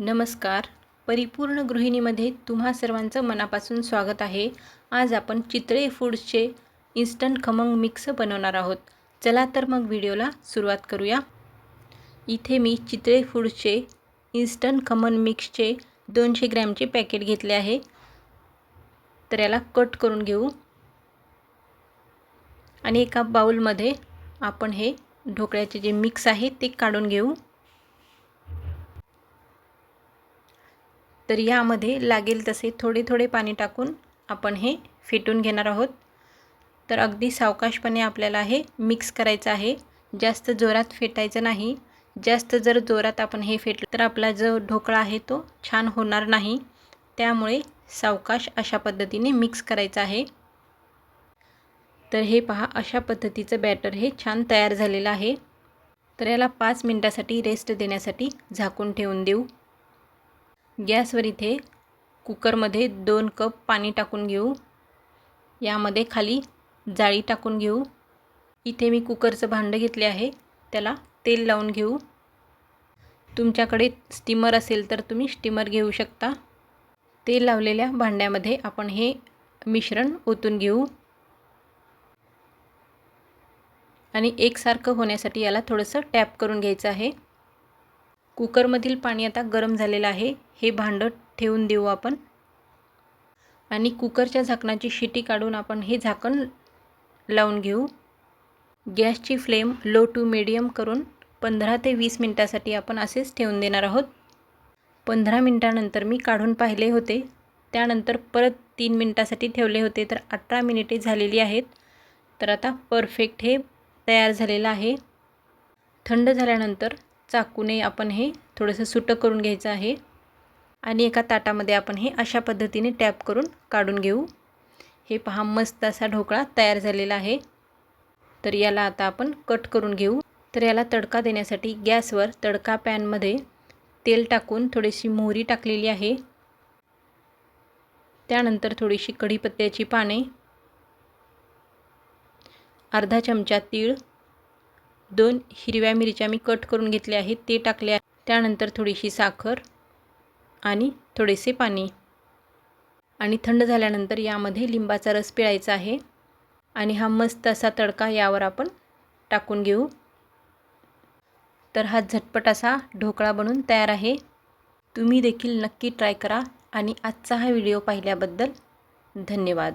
नमस्कार. परिपूर्ण गृहिणीमध्ये तुम्हा सर्वांचं मनापासून स्वागत आहे. आज आपण चितळे फूड्सचे इन्स्टंट खमंग मिक्स बनवणार आहोत. चला तर मग व्हिडिओला सुरुवात करूया. इथे मी चितळे फूड्सचे इन्स्टंट खमंग मिक्सचे 200 ग्रॅमचे पॅकेट घेतले आहे. तर याला कट करून घेऊ आणि एका बाउलमध्ये आपण हे ढोकळ्याचे जे मिक्स आहे ते काढून घेऊ. तर यामध्ये लागेल तसे थोडे थोडे पाणी टाकून आपण हे फेटून घेणार आहोत. तर अगदी सावकाशपणे आपल्याला हे मिक्स करायचं आहे. जास्त जोरात फेटायचं नाही. जास्त जर जोरात आपण हे फेटलं तर आपला जो ढोकळा आहे तो छान होणार नाही. त्यामुळे सावकाश अशा पद्धतीने मिक्स करायचं आहे. तर हे पहा, अशा पद्धतीचं बॅटर हे छान तयार झालेलं आहे. तर याला 5 मिनिटासाठी रेस्ट देण्यासाठी झाकून ठेवून देऊ. गॅसवर इथे कुकरमध्ये 2 कप पाणी टाकून घेऊ. यामध्ये खाली जाळी टाकून घेऊ. इथे मी कुकरचं भांडं घेतले आहे, त्याला तेल लावून घेऊ. तुमच्याकडे स्टीमर असेल तर तुम्ही स्टीमर घेऊ शकता. तेल लावलेल्या भांड्यामध्ये आपण हे मिश्रण ओतून घेऊ आणि एकसारखं होण्यासाठी याला थोडंसं टॅप करून घ्यायचं आहे. कुकरमधील पाणी आता गरम झालेलं आहे. हे भांडं ठेवून देऊ आपण आणि कुकरच्या झाकणाची शिटी काढून आपण हे झाकण लावून घेऊ. गॅसची फ्लेम लो टू मीडियम करून 15 ते 20 मिनिटासाठी आपण असेच ठेवून देणार आहोत. 15 मिनिटानंतर मी काढून पाहिले होते. त्यानंतर परत 3 मिनिटासाठी ठेवले होते, तर 18 मिनिटे झालेली आहेत. तर आता परफेक्ट हे तयार झालेलं आहे. थंड झाल्यानंतर चाकूने आपण हे थोडंसं सुटं करून घ्यायचं आहे आणि एका ताटामध्ये आपण हे अशा पद्धतीने टॅप करून काढून घेऊ. हे पहा, मस्त असा ढोकळा तयार झालेला आहे. तर याला आता आपण कट करून घेऊ. तर याला तडका देण्यासाठी गॅसवर तडका पॅनमध्ये तेल टाकून थोडीशी मोहरी टाकलेली आहे. त्यानंतर थोडीशी कढीपत्त्याची पाने, अर्धा चमचा तीळ, 2 हिरव्या मिरच्या मी कट करून घेतल्या आहेत ते टाकले. त्यानंतर थोडीशी साखर आणि थोडेसे पाणी आणि थंड झाल्यानंतर यामध्ये लिंबाचा रस पिळायचा आहे आणि हा मस्त असा तडका यावर आपण टाकून घेऊ. तर हा झटपट असा ढोकळा बनून तयार आहे. तुम्ही देखील नक्की ट्राय करा आणि आजचा हा व्हिडिओ पाहिल्याबद्दल धन्यवाद.